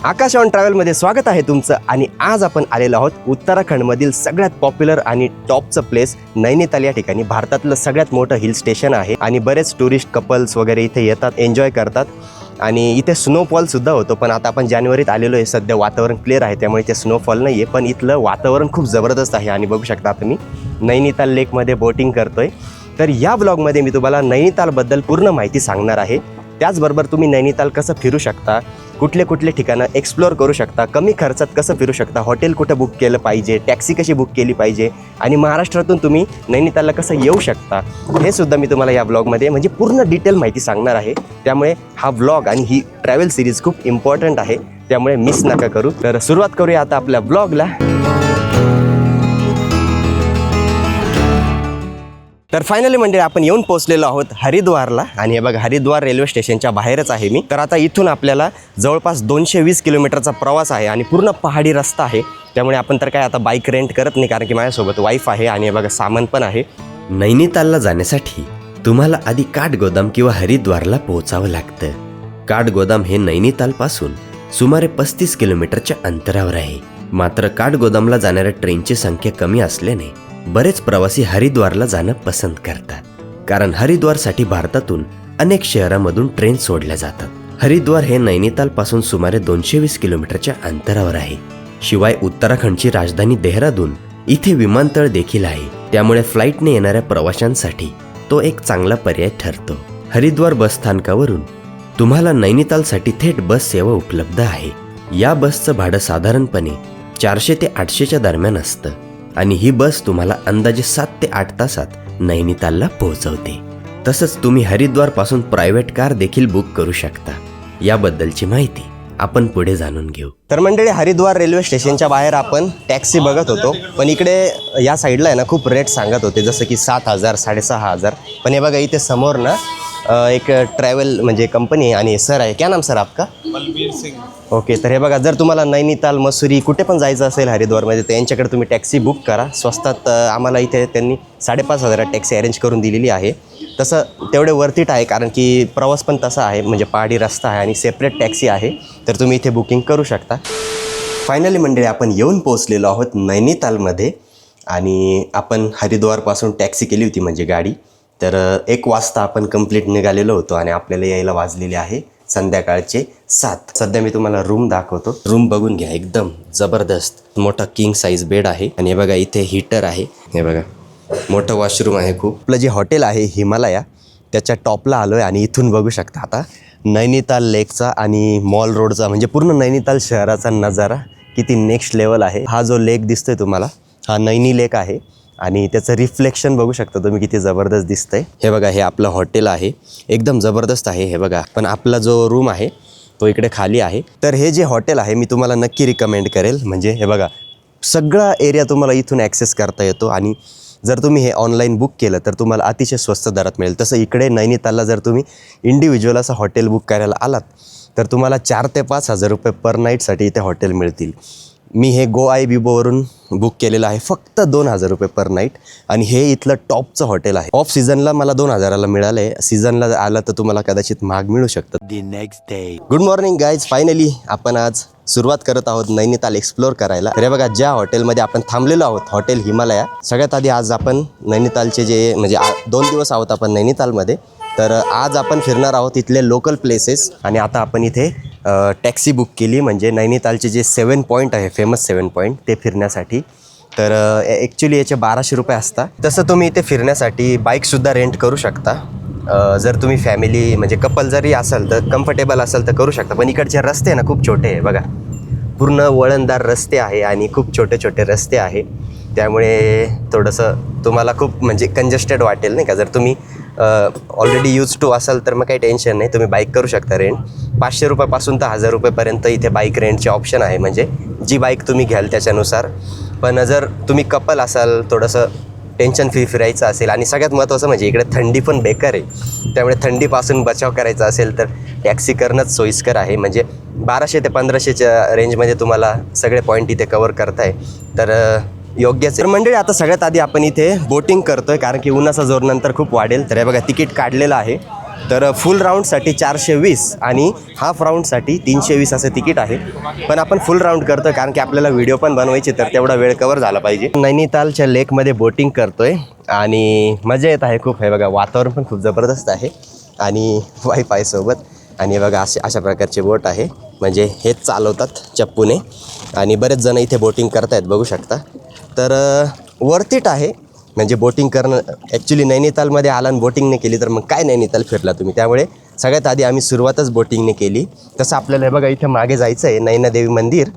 आकाश on ट्रॅव्हलमध्ये स्वागत आहे तुमचं. आणि आज आपण आलेलो आहोत उत्तराखंडमधील सगळ्यात पॉप्युलर आणि टॉपचं प्लेस नैनिताल या ठिकाणी. भारतातलं सगळ्यात मोठं हिल स्टेशन आहे आणि बरेच टुरिस्ट कपल्स वगैरे इथे येतात, एन्जॉय करतात. आणि इथे स्नोफॉलसुद्धा होतो. पण आता आपण जानेवारीत आलेलो आहे, सध्या वातावरण क्लिअर आहे त्यामुळे इथे स्नोफॉल नाही आहे. पण इथलं वातावरण खूप जबरदस्त आहे आणि बघू शकता तुम्ही नैनिताल लेकमध्ये बोटिंग करतोय. तर या ब्लॉगमध्ये मी तुम्हाला नैनितालबद्दल पूर्ण माहिती सांगणार आहे. त्याचबरोबर तुम्ही नैनिताल कसं फिरू शकता, कुठले कुठले ठिकाणं एक्सप्लोअर करू शकता, कमी खर्चात कसं फिरू शकता, हॉटेल कुठं बुक केलं पाहिजे, टॅक्सी कशी बुक केली पाहिजे आणि महाराष्ट्रातून तुम्ही नैनितालला कसं येऊ शकता, हे सुद्धा मी तुम्हाला या ब्लॉगमध्ये म्हणजे पूर्ण डिटेल माहिती सांगणार आहे. त्यामुळे हा ब्लॉग आणि ही ट्रॅव्हल सिरीज खूप इम्पॉर्टंट आहे, त्यामुळे मिस नका करू. तर सुरुवात करूया आता आपल्या ब्लॉगला. तर फायनली म्हणजे आपण येऊन पोहोचलेलो आहोत हरिद्वारला. आणि हे बघा, हरिद्वार रेल्वे स्टेशनच्या बाहेरच आहे मी. तर आता इथून आपल्याला जवळपास 220 किलोमीटरचा प्रवास आहे आणि पूर्ण पहाडी रस्ता आहे. त्यामुळे आपण तर काय आता बाईक रेंट करत नाही, कारण की माझ्यासोबत वाईफ आहे आणि हे बघा सामान पण आहे. नैनितालला जाण्यासाठी तुम्हाला आधी काठगोदाम किंवा हरिद्वारला पोहोचावं लागतं. काठगोदाम हे नैनितालपासून सुमारे 35 किलोमीटरच्या अंतरावर आहे. मात्र काठगोदामला जाणाऱ्या ट्रेनची संख्या कमी असल्याने बरेच प्रवासी हरिद्वारला जाणं पसंत करतात, कारण हरिद्वारसाठी भारतातून अनेक शहरांमधून ट्रेन सोडल्या जातात. हरिद्वार हे नैनितालपासून सुमारे 220 किलोमीटरच्या अंतरावर आहे. शिवाय उत्तराखंडची राजधानी देहरादून इथे विमानतळ देखील आहे. त्यामुळे फ्लाईटने येणाऱ्या प्रवाशांसाठी तो एक चांगला पर्याय ठरतो. हरिद्वार बस स्थानकावरून तुम्हाला नैनितालसाठी थेट बस सेवा उपलब्ध आहे. या बसचं भाडं साधारणपणे 400 ते 800च्या दरम्यान असतं आणि ही बस तुम्हाला अंदाजे 7 ते 8 तासात नैनितालला पोहोचवते. तसंच तुम्ही हरिद्वार पासून प्रायव्हेट कार देखील बुक करू शकता. याबद्दलची माहिती आपण पुढे जाणून घेऊ. तर मंडळी, हरिद्वार रेल्वे स्टेशनच्या बाहेर आपण टॅक्सी बघत होतो, पण इकडे या साईडला आहे ना खूप रेट सांगत होते, जसं की 7,000 6,500. पण हे बघा इथे समोर ना एक ट्रॅव्हल म्हणजे कंपनी आहे आणि सर आहे. क्या नाम सर आपका? बलबीर सिंग. ओके. तर हे बघा, जर तुम्हाला नैनिताल, मसुरी कुठे पण जायचं असेल हरिद्वारमध्ये तर यांच्याकडे तुम्ही टॅक्सी बुक करा स्वस्तात. आम्हाला इथे त्यांनी 5,500 टॅक्सी अरेंज करून दिलेली आहे. तसं तेवढे वर्थ इट आहे, कारण की प्रवास पण तसा आहे, म्हणजे पहाडी रस्ता आहे आणि सेपरेट टॅक्सी आहे, तर तुम्ही इथे बुकिंग करू शकता. फायनली मंडळी आपण येऊन पोहोचलेलो आहोत नैनितालमध्ये. आणि आपण हरिद्वारपासून टॅक्सी केली होती म्हणजे गाडी. तर 1 वाजता आपण कंप्लीट निघालेलो होतो आणि आपल्याला यायला वाजलेले आहे संध्याकाळचे 7. सध्या मी तुम्हाला रूम दाखवतो. रूम बघून घ्या, एकदम जबरदस्त मोठा किंग साईज बेड आहे. आणि हे बघा इथे हीटर आहे, हे बघा मोठं वॉशरूम आहे खूप. आपलं जे हॉटेल आहे हिमालया त्याच्या टॉपला आलो आहे आणि इथून बघू शकता आता नैनिताल लेकचा आणि मॉल रोडचा म्हणजे पूर्ण नैनिताल शहराचा नजारा किती नेक्स्ट लेवल आहे. हा जो लेक दिसतोय तुम्हाला, हा नैनी लेक आहे आणि त्याचं रिफ्लेक्शन बघू शकता तुम्ही किती जबरदस्त दिसतंय. हे बघा, हे आपलं हॉटेल आहे, एकदम जबरदस्त आहे. हे बघा, पण आपला जो रूम आहे तो इकडे खाली आहे. तर हे जे हॉटेल आहे मी तुम्हाला नक्की रिकमेंड करेल. म्हणजे हे बघा, सगळा एरिया तुम्हाला इथून ॲक्सेस करता येतो आणि जर तुम्ही हे ऑनलाईन बुक केलं तर तुम्हाला अतिशय स्वस्त दरात मिळेल. तसं इकडे नैनितालला जर तुम्ही इंडिव्हिज्युअल असं हॉटेल बुक करायला आलात तर तुम्हाला 4 ते 5,000 रुपये पर नाईटसाठी इथे हॉटेल मिळतील. मी हे GoIBiboवरून बुक केलेलं आहे फक्त 2,000 रुपये पर नाईट. आणि हे इथलं टॉपचं हॉटेल आहे. ऑफ सीझनला मला 2,000ला मिळालं आहे, सीझनला आलं तर तुम्हाला कदाचित महाग मिळू शकतं. दी next day. Good morning guys. Finally आपण आज सुरुवात करत आहोत नैनिताल एक्सप्लोअर करायला. अरे बघा, ज्या हॉटेलमध्ये आपण थांबलेलो आहोत, हॉटेल हिमालया. सगळ्यात आधी आज आपण नैनितालचे जे म्हणजे 2 दिवस आहोत आपण नैनितालमध्ये. तर आज आपण फिरणार आहोत इथले लोकल प्लेसेस. आणि आता आपण इथे टॅक्सी बुक केली म्हणजे नैनितालचे जे 7 पॉईंट आहे, फेमस 7 पॉईंट, ते फिरण्यासाठी. तर ॲक्च्युली याचे 1200 रुपये असतात. तसं तुम्ही इथे फिरण्यासाठी बाईकसुद्धा रेंट करू शकता. जर तुम्ही फॅमिली म्हणजे कपल जरी असाल तर कम्फर्टेबल असाल तर करू शकता. पण इकडचे रस्ते ना खूप छोटे आहे बघा, पूर्ण वळणदार रस्ते आहे आणि खूप छोटे छोटे रस्ते आहे. त्यामुळे थोडंसं तुम्हाला खूप म्हणजे कंजेस्टेड वाटेल नाही का. जर तुम्ही ऑलरेडी यूज टू असाल तर मग काही टेन्शन नाही, तुम्ही बाईक करू शकता रेंट. 500 रुपयापासून तर 1000 रुपयेपर्यंत इथे बाईक रेंटचे ऑप्शन आहे, म्हणजे जी बाईक तुम्ही घ्याल त्याच्यानुसार. पण जर तुम्ही कपल असाल, थोडंसं टेन्शन फ्री फिरायचं असेल आणि सगळ्यात महत्त्वाचं म्हणजे इकडे थंडी पण बेकार आहे, त्यामुळे थंडीपासून बचाव करायचा असेल तर टॅक्सी करणंच सोयीस्कर आहे. म्हणजे 1200 ते 1500च्या रेंजमध्ये तुम्हाला सगळे पॉईंट इथे कवर करताय, तर योग्यच. तर मंडळी, आता सगळ्यात आधी आपण इथे बोटिंग करतोय, कारण की उन्हाचा जोर नंतर खूप वाढेल. तर हे बघा, तिकीट काढलेलं आहे तर फुल राऊंडसाठी 420 आणि हाफ राऊंडसाठी 320 असं तिकीट आहे. पण आपण फुल राऊंड करतो कारण की आपल्याला व्हिडिओ पण बनवायची, तर तेवढा वेळ कवर झाला पाहिजे. नैनितालच्या लेकमध्ये बोटिंग करतोय आणि मजा येत आहे खूप. हे बघा वातावरण पण खूप जबरदस्त आहे आणि वाईफाय सोबत. आणि बघा अशा प्रकारचे बोट आहे, म्हणजे हेच चालवतात चप्पूने आणि बरेच जण इथे बोटिंग करतायत बघू शकता. तर वर्थ इट आहे म्हणजे बोटिंग करणं. ॲक्च्युली नैनितालमध्ये आला आणि बोटिंग नाही केली तर मग काय नैनिताल फिरला तुम्ही. त्यामुळे सगळ्यात आधी आम्ही सुरुवातच बोटिंगने केली. तसं आपल्याला हे बघा इथे मागे जायचं आहे नैनादेवी मंदिर,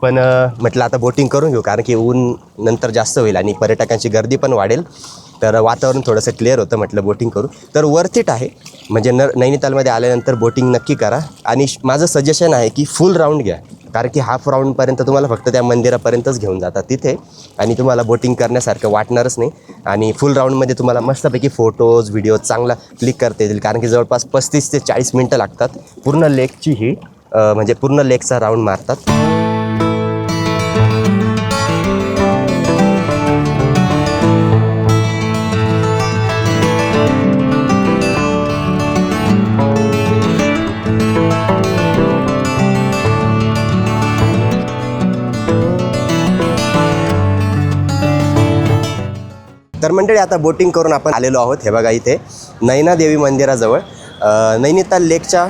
पण म्हटलं आता बोटिंग करून घेऊ कारण की ऊन नंतर जास्त होईल आणि पर्यटकांची गर्दी पण वाढेल. तर वातावरण थोडंसं क्लिअर होतं, म्हटलं बोटिंग करू. तर वर्थ इट आहे म्हणजे नैनितालमध्ये आल्यानंतर बोटिंग नक्की करा. आणि माझं सजेशन आहे की फुल राऊंड घ्या कारण की हाफ राऊंडपर्यंत तुम्हाला फक्त त्या मंदिरापर्यंतच घेऊन जातात तिथे आणि तुम्हाला बोटिंग करण्यासारखं वाटणारच नाही. आणि फुल राऊंडमध्ये तुम्हाला मस्तपैकी फोटोज व्हिडिओ चांगला क्लिक करता येतील कारण की जवळपास 35 ते 40 मिनटं लागतात पूर्ण लेकची ही म्हणजे पूर्ण लेकचा राऊंड मारतात. तर मंडळी आता बोटिंग करून आपण आलेलो आहोत. हे बघा इथे नैनादेवी मंदिराजवळ नैनिताल लेकच्या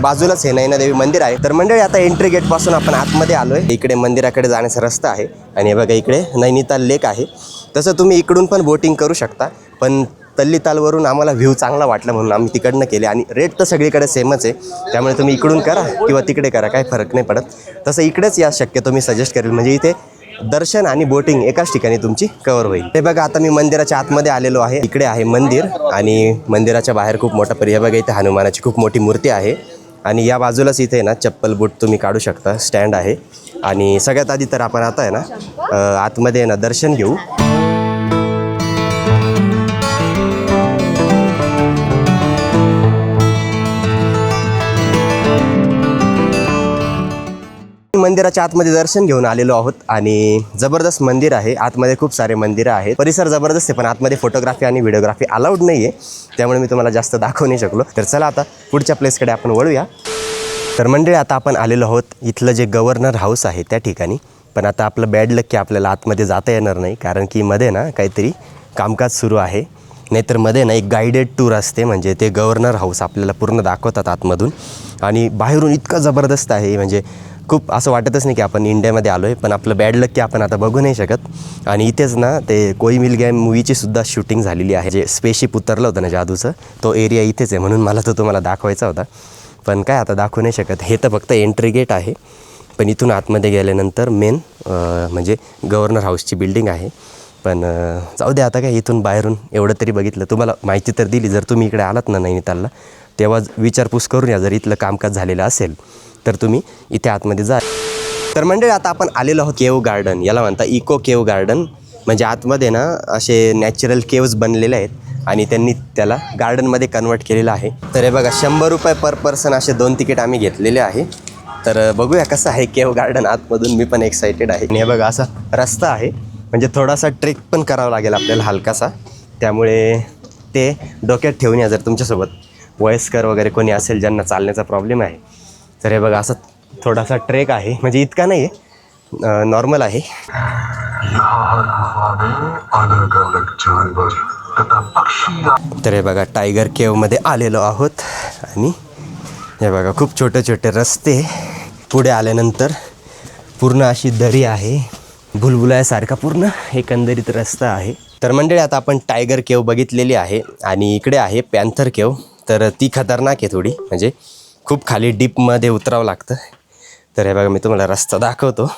बाजूलाच हे नैनादेवी मंदिर आहे. तर मंडळी आता एंट्री गेटपासून आपण आतमध्ये आलो आहे. इकडे मंदिराकडे जाण्याचा रस्ता आहे आणि हे बघा इकडे नैनिताल लेक आहे. तसं तुम्ही इकडून पण बोटिंग करू शकता, पण तल्लीतालवरून आम्हाला व्ह्यू चांगला वाटला म्हणून आम्ही तिकडनं केले. आणि रेट तर सगळीकडे सेमच आहे, त्यामुळे तुम्ही इकडून करा किंवा तिकडे करा, काही फरक नाही पडत. तसं इकडेच या शक्यतो मी सजेस्ट करेल, म्हणजे इथे दर्शन आणि बोटिंग एकाच ठिकाणी तुमची कव्हर होईल. हे बघा आता मी मंदिराच्या आतमध्ये आलेलो आहे. इकडे आहे मंदिर आणि मंदिराच्या बाहेर खूप मोठा हे बघा इथे हनुमानाची खूप मोठी मूर्ती आहे आणि या बाजूलाच इथे ना चप्पल बूट तुम्ही काढू शकता, स्टँड आहे. आणि सगळ्यात आधी तर आपण आता आहे ना आतमध्ये ना दर्शन घेऊ. मंदिराच्या आतमध्ये दर्शन घेऊन आलेलो आहोत आणि जबरदस्त मंदिर आहे. आतमध्ये खूप सारे मंदिरं आहेत, परिसर जबरदस्त आहे, पण आतमध्ये फोटोग्राफी आणि व्हिडिओग्राफी अलाउड नाही आहे, त्यामुळे मी तुम्हाला जास्त दाखवू नाही शकलो. तर चला आता पुढच्या प्लेसकडे आपण वळूया. तर मंडळी आता आपण आलेलो आहोत इथलं जे गव्हर्नर हाऊस आहे त्या ठिकाणी. पण आता आपलं बॅड लक की आपल्याला आतमध्ये जाता येणार नाही कारण की मध्ये ना काहीतरी कामकाज सुरू आहे. नाहीतर मध्ये ना एक गाईडेड टूर असते, म्हणजे ते गव्हर्नर हाऊस आपल्याला पूर्ण दाखवतात आतमधून. आणि बाहेरून इतकं जबरदस्त आहे म्हणजे खूप असं वाटतच नाही की आपण इंडियामध्ये आलो आहे. पण आपलं बॅड लक की आपण आता बघू नाही शकत. आणि इथेच ना ते कोई मिल गया मूवीची सुद्धा शूटिंग झालेली आहे. जे स्पेसशिप उतरलं होतं ना जादूचं, तो एरिया इथेच आहे, म्हणून मला तो तुम्हाला दाखवायचा होता. पण काय आता दाखवू नाही शकत. हे तर फक्त एंट्री गेट आहे, पण इथून आतमध्ये गेल्यानंतर मेन म्हणजे गव्हर्नर हाऊसची बिल्डिंग आहे. पण जाऊ दे आता काय, इथून बाहेरून एवढं तरी बघितलं. तुम्हाला माहिती तर दिली. जर तुम्ही इकडे आलात ना नैनितालला तेव्हा विचारपूस करून या, जर इथलं कामकाज झालेलं असेल तर तुम्ही इथे आतमध्ये जा. तर मंडळी आता आपण आलेलो आहोत केव गार्डन, याला म्हणता इको केव गार्डन. म्हणजे आतमध्ये ना असे नॅचरल केव्ज बनलेले आहेत आणि त्यांनी त्याला गार्डनमध्ये कन्वर्ट केलेलं आहे. तर हे बघा 100 रुपये पर पर्सन असे 2 तिकीट आम्ही घेतलेले आहे. तर बघूया कसं आहे केव गार्डन आतमधून. मी पण एक्सायटेड आहे. आणि हे बघा असा रस्ता आहे, म्हणजे थोडासा ट्रेक पण करावा लागेल आपल्याला हलकासा, त्यामुळे ते डोक्यात ठेवून या जर तुमच्यासोबत वयस्कर वगैरे कोणी असेल ज्यांना चालण्याचा प्रॉब्लेम आहे. तर हे बघा असा थोडासा ट्रेक आहे, म्हणजे इतका नाही आहे, नॉर्मल आहे. तर हे बघा टायगर केवमध्ये आलेलो आहोत आणि हे बघा खूप छोटे छोटे रस्ते. पुढे आल्यानंतर पूर्ण अशी दरी आहे, भुलभुलायासारखा पूर्ण एकंदरीत रस्ता आहे. तर मंडळी आता आपण टायगर केव बघितलेली आहे आणि इकडे आहे पॅन्थर केव. तर ती खतरनाक आहे थोडी, म्हणजे खूप खाली डीपमध्ये उतरावं लागतं. तर हे बघा मी तुम्हाला रस्ता दाखवतो.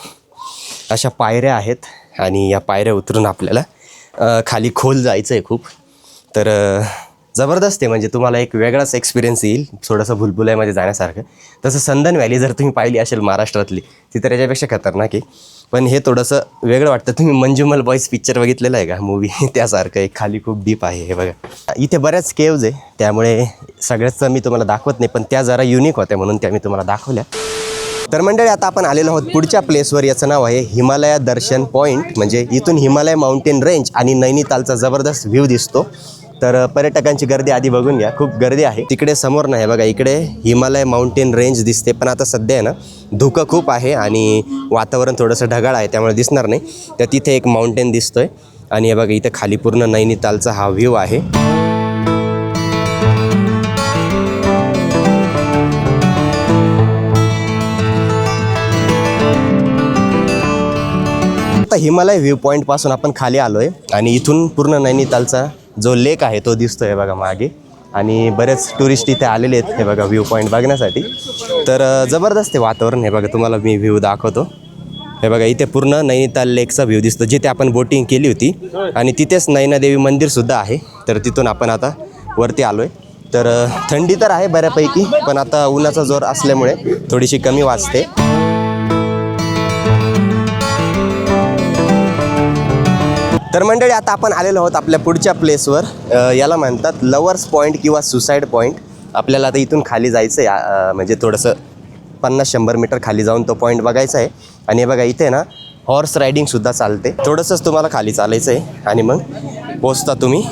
अशा पायऱ्या आहेत आणि या पायऱ्या उतरून आपल्याला खाली खोल जायचं आहे खूप. तर जबरदस्त आहे, म्हणजे तुम्हाला एक वेगळाच एक्सपिरियन्स येईल थोडंसं भुलभुलामध्ये जाण्यासारखं. तसं संदन व्हॅली जर तुम्ही पाहिली असेल महाराष्ट्रातली, ती तर याच्यापेक्षा खतरनाक आहे. पण हे थोडंसं वेगळं वाटतं. तुम्ही मंजुमल बॉईज पिक्चर बघितलेला आहे का मूवी, त्यासारखं एक खाली खूप डीप आहे. हे बघा इथे बऱ्याच केव्ज आहे, त्यामुळे सगळ्याच मी तुम्हाला दाखवत नाही, पण त्या जरा युनिक होत्या म्हणून त्या मी तुम्हाला दाखवल्या. तर मंडळी आता आपण आलेलो आहोत पुढच्या प्लेसवर. याचं नाव आहे हिमालया दर्शन पॉईंट. म्हणजे इथून हिमालय माउंटेन रेंज आणि नैनितालचा जबरदस्त व्ह्यू दिसतो. तर पर्यटकांची गर्दी आधी बघून घ्या, खूप गर्दी आहे. तिकडे समोर नाही बघा, इकडे हिमालय माउंटेन रेंज दिसते, पण आता सध्या आहे ना धुकं खूप आहे आणि वातावरण थोडंसं ढगाळ आहे त्यामुळे दिसणार नाही. तर तिथे एक माउंटेन दिसतोय आणि हे बघा इथे खाली पूर्ण नैनितालचा हा व्ह्यू आहे. आता हिमालय व्ह्यू पॉईंट पासून आपण खाली आलोय आणि इथून पूर्ण नैनितालचा जो लेक आहे तो दिसतोय बघा मागे. आणि बरेच टुरिस्ट इथे आलेले आहेत हे बघा व्ह्यू पॉईंट बघण्यासाठी. तर जबरदस्त आहे वातावरण. हे बघा तुम्हाला मी व्ह्यू दाखवतो. हे बघा इथे पूर्ण नैनिताल लेकचा व्ह्यू दिसतो, जिथे आपण बोटिंग केली होती आणि तिथेच नैनादेवी मंदिरसुद्धा आहे. तर तिथून आपण आता वरती आलो आहे. तर थंडी तर आहे बऱ्यापैकी, पण आता उन्हाचा जोर असल्यामुळे थोडीशी कमी वाजते. तर मंडळी आता आपण आलेलो आहोत आपल्या पुढच्या प्लेसवर. याला म्हणतात लवर्स पॉईंट किंवा सुसाईड पॉईंट. आपल्याला आता इथून खाली जायचं आहे, म्हणजे थोडंसं 50-100 मीटर खाली जाऊन तो पॉईंट बघायचा आहे. आणि हे बघा इथे ना हॉर्स रायडिंगसुद्धा चालते. थोडंसंच तुम्हाला खाली चालायचं आहे आणि मग पोचता तुम्ही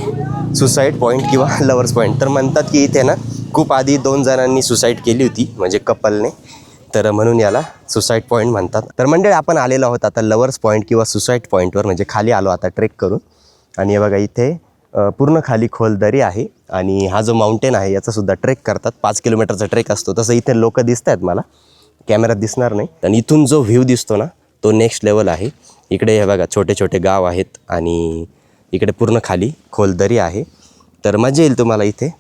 सुसाईड पॉईंट किंवा लवर्स पॉईंट. तर म्हणतात की इथे ना खूप आधी 2 जणांनी सुसाईड केली होती, म्हणजे कपलने, तर म्हणून याला सुसाईड पॉईंट म्हणतात. तर मंडळी आपण आलेलो आहोत आता लवर्स पॉईंट किंवा सुसाईड पॉईंटवर, म्हणजे खाली आलो आता ट्रेक करून. आणि हे बघा इथे पूर्ण खाली खोल दरी आहे आणि हा जो माउंटेन आहे याचासुद्धा ट्रेक करतात. 5 किलोमीटरचा ट्रेक असतो. तसं इथे लोक दिसत आहेत, मला कॅमेऱ्यात दिसणार नाही. आणि इथून जो व्ह्यू दिसतो ना तो नेक्स्ट लेवल आहे. इकडे हे बघा छोटे छोटे गाव आहेत आणि इकडे पूर्ण खाली खोल दरी आहे. तर मजा येईल तुम्हाला इथे.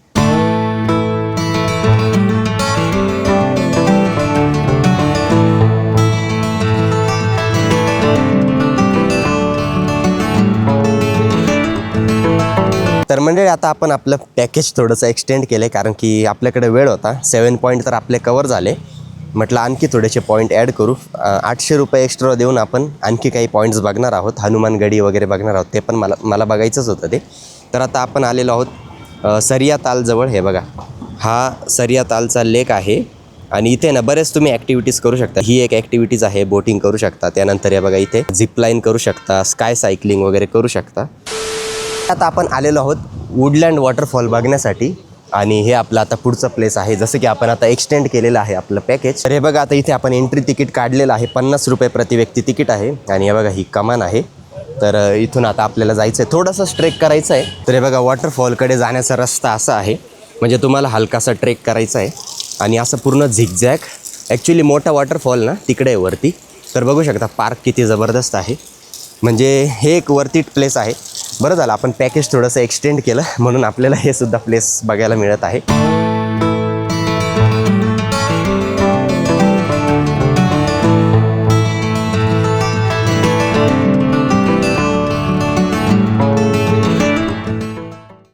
तर मंडळी आता आपण आपलं पॅकेज थोडंसं एक्सटेंड केलं आहे, कारण की आपल्याकडे वेळ होता. 7 पॉईंट तर आपले कवर झाले. म्हटलं आणखी थोडेसे पॉईंट ॲड करू. 800 रुपये एक्स्ट्रा देऊन आपण आणखी काही पॉईंट्स बघणार आहोत. हनुमानगडी वगैरे बघणार आहोत. ते पण मला बघायचंच होतं ते. तर आता आपण आलेलो आहोत सरिया तालजवळ. हे बघा हा सरिया तालचा लेक आहे आणि इथे ना बरेच तुम्ही ॲक्टिव्हिटीज करू शकता. ही एक ॲक्टिव्हिटीज आहे, बोटिंग करू शकता. त्यानंतर हे बघा इथे झिपलाईन करू शकता, स्काय सायकलिंग वगैरे करू शकता. आता आपण आलेलो आहोत वुडलँड वॉटरफॉल बघण्यासाठी आणि हे आपलं आता पुढचं प्लेस आहे. जसं की आपण आता एक्सटेंड केलेलं आहे आपलं पॅकेज. तर हे बघा आता इथे आपण एंट्री तिकीट काढलेलं आहे. 50 रुपये प्रति व्यक्ती तिकीट आहे आणि हे बघा ही कमान आहे. तर इथून आता आपल्याला जायचं आहे, थोडंसं ट्रेक करायचं आहे. तर हे बघा वॉटरफॉलकडे जाण्याचा रस्ता असा आहे, म्हणजे तुम्हाला हलकासा ट्रेक करायचा आहे आणि असं पूर्ण झिगझॅग. ॲक्च्युली मोठा वॉटरफॉल ना तिकडे आहे वरती. तर बघू शकता पार्क किती जबरदस्त आहे, म्हणजे हे एक वरती प्लेस आहे. बरं झालं आपण पॅकेज थोडंसं एक्सटेंड केलं, म्हणून आपल्याला हे सुद्धा प्लेस बघायला मिळत आहे.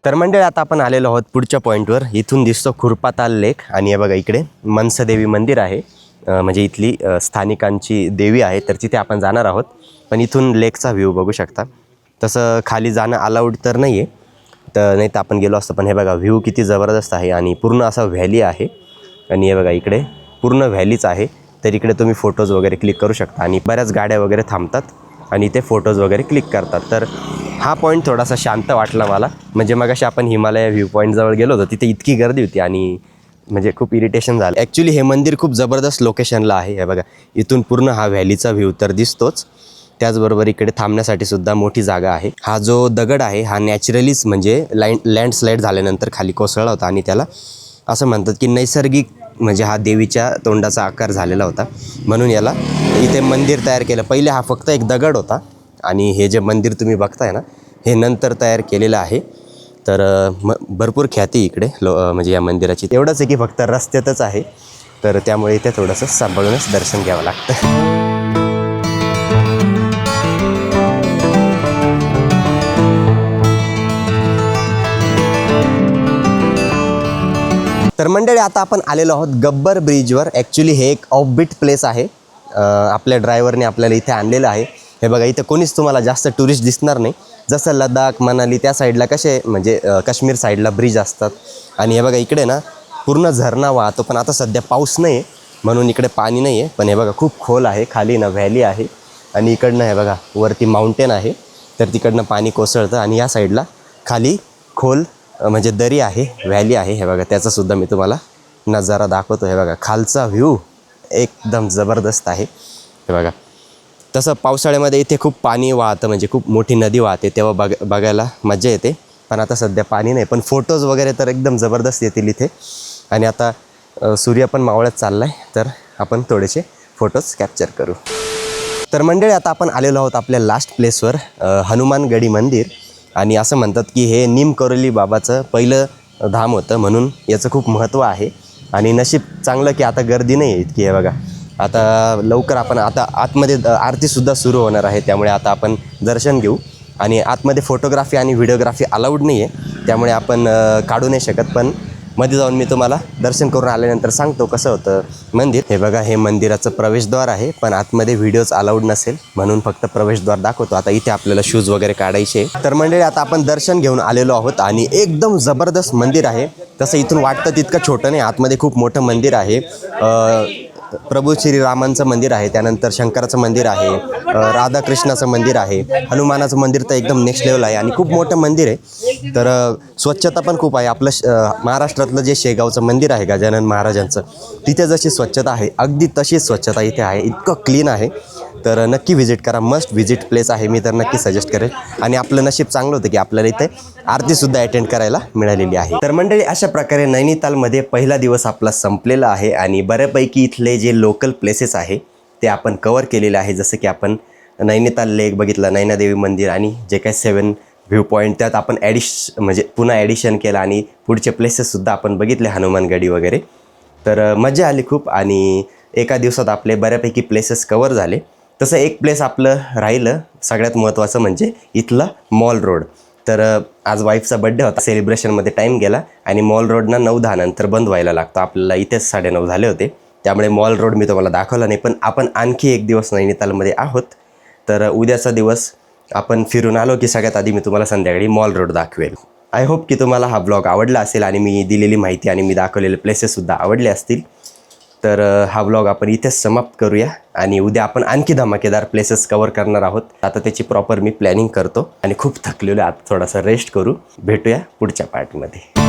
तर मंडळी आता आपण आलेलो आहोत पुढच्या पॉईंटवर. इथून दिसतो खुरपाताल लेक आणि हे बघा इकडे मनसादेवी मंदिर आहे, म्हणजे इथली स्थानिकांची देवी आहे. तर तिथे आपण जाणार आहोत. पण इथून लेकचा व्ह्यू बघू शकता. तसं खाली जाणं अलाउड तर नाही आहे, तर नाही तर आपण गेलो असतो. पण हे बघा व्ह्यू किती जबरदस्त आहे आणि पूर्ण असा व्हॅली आहे. आणि हे बघा इकडे पूर्ण व्हॅलीच आहे. तर इकडे तुम्ही फोटोज वगैरे क्लिक करू शकता आणि बऱ्याच गाड्या वगैरे थांबतात आणि ते फोटोज वगैरे क्लिक करतात. तर हा पॉईंट थोडासा शांत वाटला मला. म्हणजे मगाशी आपण हिमालय व्ह्यू पॉईंटजवळ गेलो होतो, तिथे इतकी गर्दी होती आणि म्हणजे खूप इरिटेशन झालं. ॲक्च्युली हे मंदिर खूप जबरदस्त लोकेशनला आहे. हे बघा इथून पूर्ण हा व्हॅलीचा व्ह्यू तर दिसतोच, त्याचबरोबर इकडे थांबण्यासाठी सुद्धा मोठी जागा आहे. हा जो दगड आहे हा नॅचरलीच म्हणजे लँडस्लाईड झाल्यानंतर खाली कोसळला होता आणि त्याला असं म्हणतात की नैसर्गिक म्हणजे हा देवीच्या तोंडाचा आकार झालेला होता, म्हणून याला इथे मंदिर तयार केलं. पहिले हा फक्त एक दगड होता आणि हे जे मंदिर तुम्ही बघताय ना हे नंतर तयार केलेलं आहे. तर भरपूर ख्याती इकडे म्हणजे या मंदिराची. एवढंच आहे की फक्त रस्त्यातच आहे, तर त्यामुळे इथे थोडंसं सांभाळूनच दर्शन घ्यावं लागतं. तर मंडळी आता आपण आलेलो आहोत गब्बर ब्रिजवर. ॲक्च्युली हे एक ऑफबीट प्लेस आहे. आपल्या ड्रायव्हरने आपल्याला इथे आणलेलं आहे. हे बघा इथे कोणीच तुम्हाला जास्त टुरिस्ट दिसणार नाही. जसं लडाख मनाली त्या साईडला कसे म्हणजे काश्मीर साईडला ब्रिज असतात. आणि हे बघा इकडे ना पूर्ण झरणा वाहतो, पण आता सध्या पाऊस नाही आहे म्हणून इकडे पाणी नाही आहे. पण हे बघा खूप खोल आहे, खाली ना व्हॅली आहे आणि इकडनं हे बघा वरती माउंटेन आहे. तर तिकडनं पाणी कोसळतं आणि या साईडला खाली खोल म्हणजे दरी आहे, व्हॅली आहे. हे बघा त्याचासुद्धा मी तुम्हाला नजारा दाखवतो. हे बघा खालचा व्ह्यू एकदम जबरदस्त आहे. हे बघा तसं पावसाळ्यामध्ये इथे खूप पाणी वाहतं, म्हणजे खूप मोठी नदी वाहते, तेव्हा बघायला मजा येते. पण आता सध्या पाणी नाही, पण फोटोज वगैरे तर एकदम जबरदस्त येतील इथे. आणि आता सूर्य पण मावळत चालला आहे, तर आपण थोडेसे फोटोज कॅप्चर करू. तर मंडळी आता आपण आलेलो आहोत आपल्या लास्ट प्लेसवर, हनुमानगडी मंदिर. आणि असं म्हणतात की हे निमकरोली बाबाचं पहिलं धाम होतं, म्हणून याचं खूप महत्त्व आहे. आणि नशीब चांगलं की आता गर्दी नाही आहे इतकी. हे बघा आता लवकर आपण आता आतमध्ये आरतीसुद्धा सुरू होणार आहे, त्यामुळे आता आपण दर्शन घेऊ. आणि आतमध्ये फोटोग्राफी आणि व्हिडिओग्राफी अलाउड नाही आहे, त्यामुळे आपण काढू नाही शकत. पण मध्ये जाऊन मी तुम्हाला दर्शन करून आल्यानंतर सांगतो कसं होतं मंदिर. हे बघा हे मंदिराचं प्रवेशद्वार आहे, पण आतमध्ये व्हिडिओज अलाउड नसेल म्हणून फक्त प्रवेशद्वार दाखवतो. आता इथे आपल्याला शूज वगैरे काढायचे. तर मंडळी आता आपण दर्शन घेऊन आलेलो आहोत आणि एकदम जबरदस्त मंदिर आहे. तसं इथून वाटतं तितकं छोटं नाही, आतमध्ये खूप मोठं मंदिर आहे. प्रभू श्रीरामांचं मंदिर आहे, त्यानंतर शंकराचं मंदिर आहे, राधाकृष्णाचं मंदिर आहे, हनुमानाचं मंदिर तर एकदम नेक्स्ट लेवल आहे आणि खूप मोठं मंदिर आहे. तर स्वच्छता पण खूप आहे. आपलं महाराष्ट्रातलं जे शेगावचं मंदिर आहे गजानन महाराजांचं, तिथे जशी स्वच्छता आहे अगदी तशीच स्वच्छता इथे आहे. इतकं क्लीन आहे. तर नक्की व्हिजिट करा, मस्ट व्हिजिट प्लेस आहे. मी तर नक्की सजेस्ट करेल. आणि आपलं नशीब चांगलं होतं की आपल्याला इथे आरतीसुद्धा अटेंड करायला मिळालेली आहे. तर मंडळी अशा प्रकारे नैनितालमध्ये पहिला दिवस आपला संपलेला आहे आणि बऱ्यापैकी इथले जे लोकल प्लेसेस आहे ते आपण कवर केलेले आहे. जसं की आपण नैनिताल लेक बघितलं, नैनादेवी मंदिर आणि जे काही 7 व्ह्यू पॉईंट, त्यात आपण म्हणजे पुन्हा ॲडिशन केलं आणि पुढचे प्लेसेससुद्धा आपण बघितले, हनुमानगडी वगैरे. तर मजा आली खूप आणि एका दिवसात आपले बऱ्यापैकी प्लेसेस कवर झाले. तसं एक प्लेस आपलं राहिलं सगळ्यात महत्त्वाचं म्हणजे इथला मॉल रोड. तर आज वाईफचा बड्डे होता, सेलिब्रेशनमध्ये टाईम गेला आणि मॉल रोडना 9-10 नंतर बंद व्हायला लागतो. आपल्याला इथेच 9:30 झाले होते, त्यामुळे मॉल रोड मी तुम्हाला दाखवला नाही. पण आपण आणखी एक दिवस नैनितालमध्ये आहोत. तर उद्याचा दिवस आपण फिरून आलो की सगळ्यात आधी मी तुम्हाला संध्याकाळी मॉल रोड दाखवेल. आय होप की तुम्हाला हा ब्लॉग आवडला असेल आणि मी दिलेली माहिती आणि मी दाखवलेले प्लेसेससुद्धा आवडले असतील. तर हा ब्लॉग आपण इथेच समाप्त करूया आणि उद्या आपण आणखी धमाकेदार प्लेसेस कवर करणार आहोत. आता त्याची प्रॉपर मी प्लॅनिंग करतो आणि खूप थकलेलो आहे, आता थोडासा रेस्ट करू. भेटूया पुढच्या पार्टमध्ये.